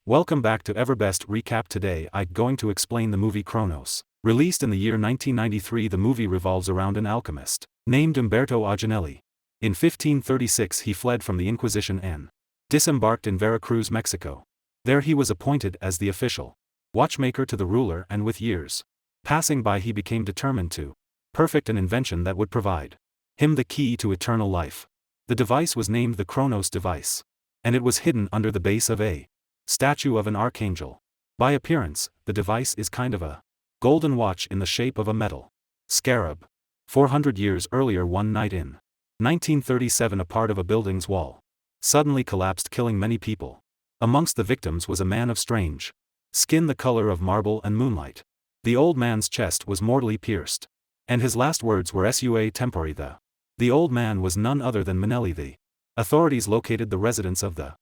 Welcome back to Everbest Recap. Today I'm going to explain the movie Cronos. Released in the year 1993, the movie revolves around an alchemist named Umberto Agnelli. In 1536 he fled from the Inquisition and disembarked in Veracruz, Mexico. There he was appointed as the official watchmaker to the ruler, and with years passing by he became determined to perfect an invention that would provide him the key to eternal life. The device was named the Cronos device, and it was hidden under the base of a statue of an archangel. By appearance, the device is kind of a golden watch in the shape of a metal scarab. 400 years earlier, one night in 1937, a part of a building's wall suddenly collapsed, killing many people. Amongst the victims was a man of strange skin, the color of marble and moonlight. The old man's chest was mortally pierced, and his last words were sua tempore. The old man was none other than Manelli. The authorities located the residence of the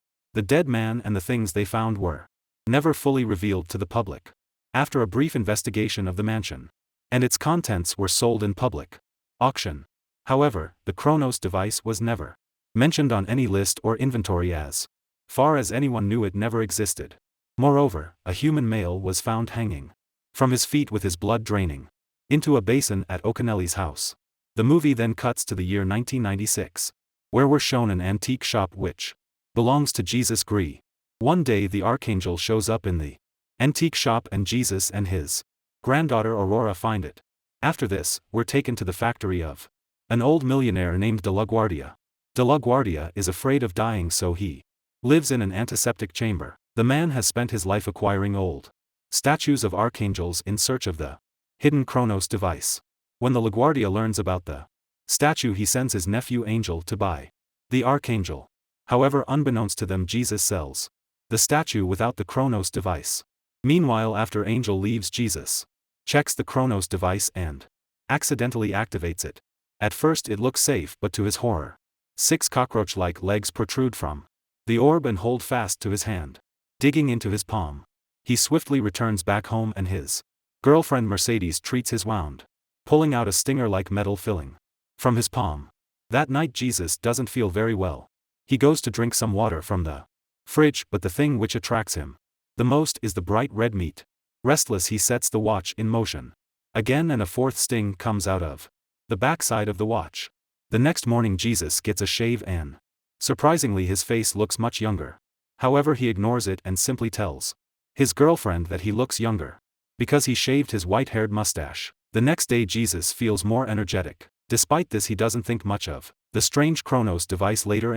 dead man, and the things they found were never fully revealed to the public. After a brief investigation of the mansion and its contents were sold in public auction. However, the Cronos device was never mentioned on any list or inventory. As far as anyone knew, it never existed. Moreover, a human male was found hanging from his feet with his blood draining into a basin at Agnelli's house. The movie then cuts to the year 1996, where we're shown an antique shop which belongs to Jesus Christ. One day the archangel shows up in the antique shop, and Jesus and his granddaughter Aurora find it. After this, we're taken to the factory of an old millionaire named De La Guardia. De La Guardia is afraid of dying, so he lives in an antiseptic chamber. The man has spent his life acquiring old statues of archangels in search of the hidden Cronos device. When the LaGuardia learns about the statue, he sends his nephew Angel to buy the archangel. However, unbeknownst to them, Jesus sells the statue without the Cronos device. Meanwhile, after Angel leaves, Jesus checks the Cronos device and accidentally activates it. At first it looks safe, but to his horror, 6 cockroach-like legs protrude from the orb and hold fast to his hand, digging into his palm. He swiftly returns back home, and his girlfriend Mercedes treats his wound, pulling out a stinger-like metal filling from his palm. That night Jesus doesn't feel very well. He goes to drink some water from the fridge, but the thing which attracts him the most is the bright red meat. Restless, he sets the watch in motion again, and a 4th sting comes out of the backside of the watch. The next morning Jesus gets a shave, and surprisingly his face looks much younger. However, he ignores it and simply tells his girlfriend that he looks younger because he shaved his white-haired mustache. The next day Jesus feels more energetic. Despite this, he doesn't think much of the strange Cronos device. Later,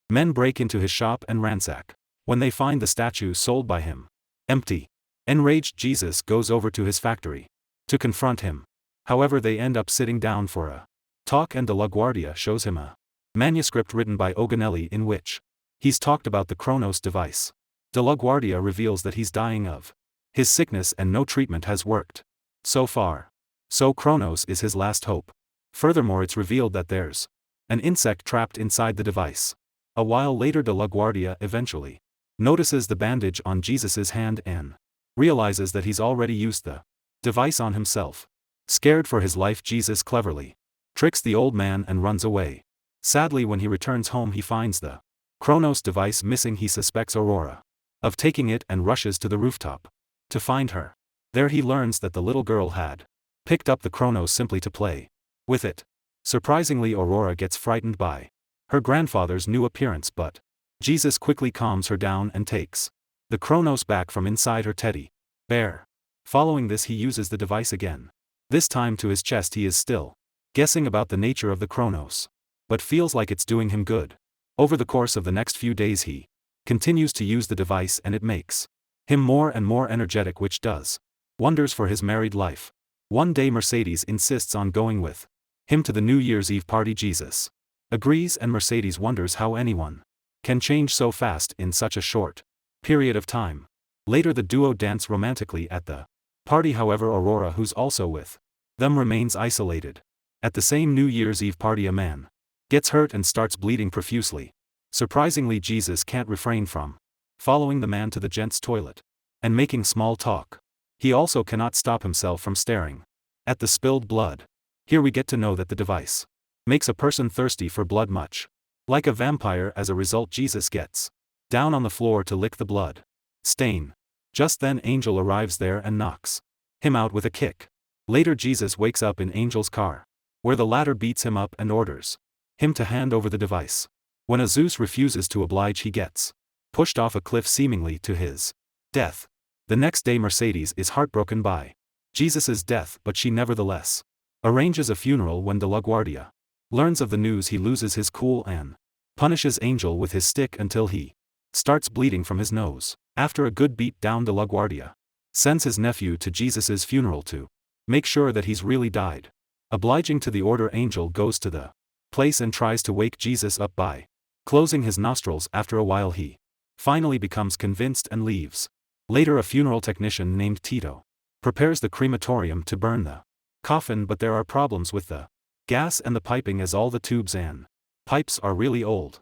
men break into his shop and ransack. When they find the statue sold by him empty, enraged, Jesus goes over to his factory to confront him. However, they end up sitting down for a talk, and De La Guardia shows him a manuscript written by Agnelli in which he's talked about the Cronos device. De La Guardia reveals that he's dying of his sickness and no treatment has worked so far. So Cronos is his last hope. Furthermore, it's revealed that there's an insect trapped inside the device. A while later, De La Guardia eventually notices the bandage on Jesus's hand and realizes that he's already used the device on himself. Scared for his life, Jesus cleverly tricks the old man and runs away. Sadly, when he returns home, he finds the Cronos device missing. He suspects Aurora of taking it and rushes to the rooftop to find her. There he learns that the little girl had picked up the Cronos simply to play with it. Surprisingly, Aurora gets frightened by her grandfather's new appearance, but Jesus quickly calms her down and takes the Cronos back from inside her teddy bear. Following this, he uses the device again. This time to his chest. He is still guessing about the nature of the Cronos, but feels like it's doing him good. Over the course of the next few days he continues to use the device, and it makes him more and more energetic, which does wonders for his married life. One day Mercedes insists on going with him to the New Year's Eve party. Jesus agrees, and Mercedes wonders how anyone can change so fast in such a short period of time. Later the duo dance romantically at the party. However, Aurora, who's also with them, remains isolated. At the same New Year's Eve party, a man gets hurt and starts bleeding profusely. Surprisingly, Jesus can't refrain from following the man to the gents' toilet and making small talk. He also cannot stop himself from staring at the spilled blood. Here we get to know that the device makes a person thirsty for blood, much like a vampire. As a result, Jesus gets down on the floor to lick the blood. Stain. Just then Angel arrives there and knocks him out with a kick. Later Jesus wakes up in Angel's car, where the latter beats him up and orders him to hand over the device. When Azus refuses to oblige, he gets pushed off a cliff, seemingly to his death. The next day Mercedes is heartbroken by Jesus's death, but she nevertheless arranges a funeral. When De La Guardia learns of the news, he loses his cool and punishes Angel with his stick until he starts bleeding from his nose. After a good beat down, De La Guardia sends his nephew to Jesus's funeral to make sure that he's really died. Obliging to the order, Angel goes to the place and tries to wake Jesus up by closing his nostrils. After a while he finally becomes convinced and leaves. Later a funeral technician named Tito prepares the crematorium to burn the coffin, but there are problems with the gas and the piping, as all the tubes and pipes are really old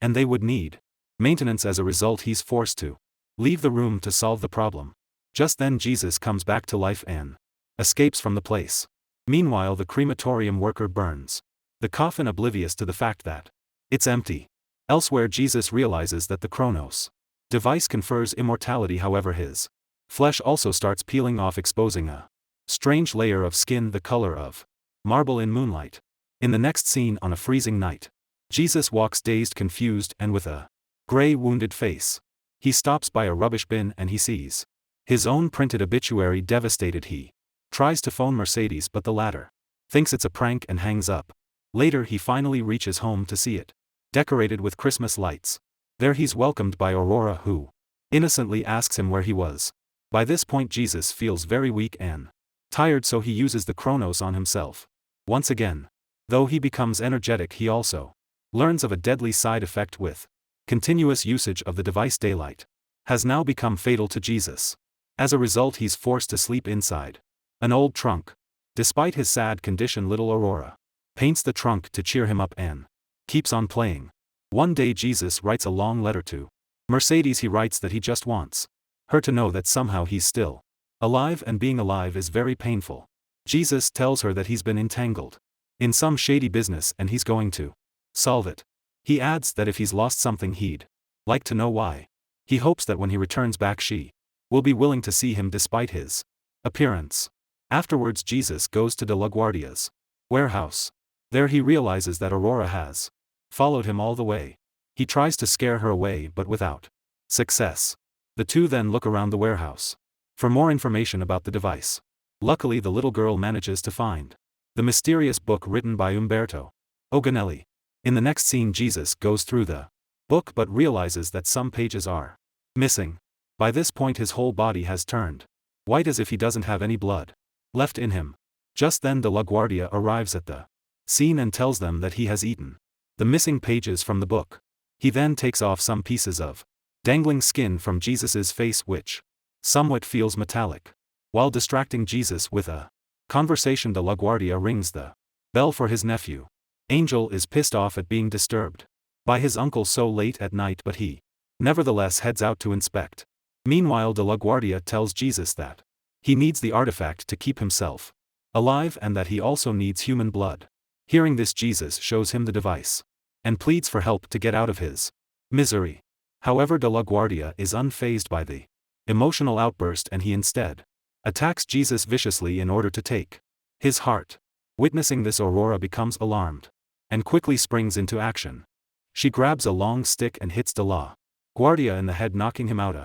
and they would need maintenance. As a result, he's forced to leave the room to solve the problem. Just then Jesus comes back to life and escapes from the place. Meanwhile, the crematorium worker burns the coffin, oblivious to the fact that it's empty. Elsewhere, Jesus realizes that the Chronos device confers immortality, however his flesh also starts peeling off, exposing a strange layer of skin the color of marble in moonlight. In the next scene, on a freezing night, Jesus walks dazed, confused, and with a gray, wounded face. He stops by a rubbish bin and he sees his own printed obituary. Devastated, he tries to phone Mercedes, but the latter thinks it's a prank and hangs up. Later he finally reaches home to see it decorated with Christmas lights. There he's welcomed by Aurora, who innocently asks him where he was. By this point Jesus feels very weak and tired, so he uses the Chronos on himself once again. Though he becomes energetic, he also learns of a deadly side effect with continuous usage of the device. Daylight has now become fatal to Jesus. As a result, he's forced to sleep inside an old trunk. Despite his sad condition, little Aurora paints the trunk to cheer him up and keeps on playing. One day Jesus writes a long letter to Mercedes. He writes that he just wants her to know that somehow he's still alive, and being alive is very painful. Jesus tells her that he's been entangled in some shady business and he's going to solve it. He adds that if he's lost something, he'd like to know why. He hopes that when he returns back, she will be willing to see him despite his appearance. Afterwards, Jesus goes to De La Guardia's warehouse. There he realizes that Aurora has followed him all the way. He tries to scare her away, but without success. The two then look around the warehouse for more information about the device. Luckily, the little girl manages to find the mysterious book written by Umberto Oganelli. In the next scene, Jesus goes through the book but realizes that some pages are missing. By this point his whole body has turned white, as if he doesn't have any blood left in him. Just then De La Guardia arrives at the scene and tells them that he has eaten the missing pages from the book. He then takes off some pieces of dangling skin from Jesus's face, which somewhat feels metallic. While distracting Jesus with a conversation, De La Guardia rings the bell for his nephew. Angel is pissed off at being disturbed by his uncle so late at night, but he nevertheless heads out to inspect. Meanwhile, De La Guardia tells Jesus that he needs the artifact to keep himself alive and that he also needs human blood. Hearing this, Jesus shows him the device and pleads for help to get out of his misery. However, De La Guardia is unfazed by the emotional outburst and he instead attacks Jesus viciously in order to take his heart. Witnessing this, Aurora becomes alarmed and quickly springs into action. She grabs a long stick and hits De La Guardia in the head, knocking him out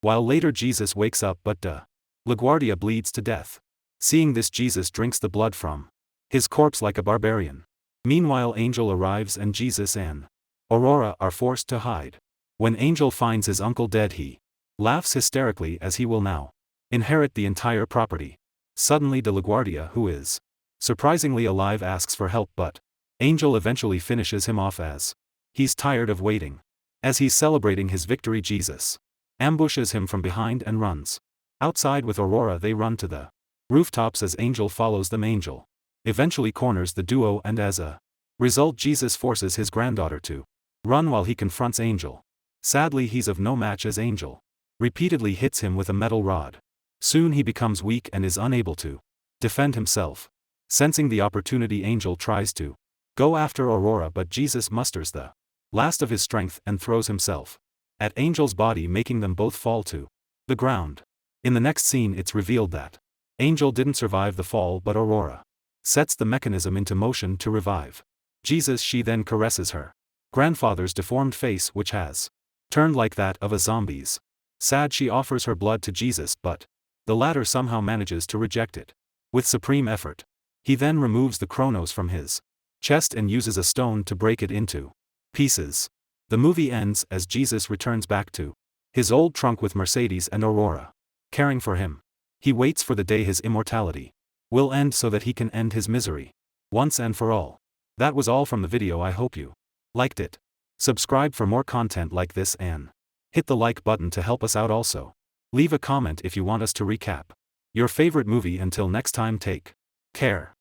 while later Jesus wakes up, but De La Guardia bleeds to death. Seeing this, Jesus drinks the blood from his corpse like a barbarian. Meanwhile, Angel arrives and Jesus and Aurora are forced to hide. When Angel finds his uncle dead, he laughs hysterically, as he will now inherit the entire property. Suddenly De La Guardia, who is surprisingly alive, asks for help, but Angel eventually finishes him off as he's tired of waiting. As he's celebrating his victory, Jesus ambushes him from behind and runs outside with Aurora. They run to the rooftops as Angel follows them. Angel eventually corners the duo, and as a result, Jesus forces his granddaughter to run while he confronts Angel. Sadly, he's of no match, as Angel repeatedly hits him with a metal rod. Soon he becomes weak and is unable to defend himself. Sensing the opportunity, Angel tries to go after Aurora, but Jesus musters the last of his strength and throws himself at Angel's body, making them both fall to the ground. In the next scene it's revealed that Angel didn't survive the fall, but Aurora sets the mechanism into motion to revive Jesus. She then caresses her grandfather's deformed face, which has turned like that of a zombie's. Sad, she offers her blood to Jesus, but the latter somehow manages to reject it. With supreme effort, he then removes the Kronos from his chest and uses a stone to break it into pieces. The movie ends as Jesus returns back to his old trunk with Mercedes and Aurora caring for him. He waits for the day his immortality will end so that he can end his misery once and for all. That was all from the video. I hope you liked it. Subscribe for more content like this and hit the like button to help us out. Also, leave a comment if you want us to recap your favorite movie. Until next time, take care.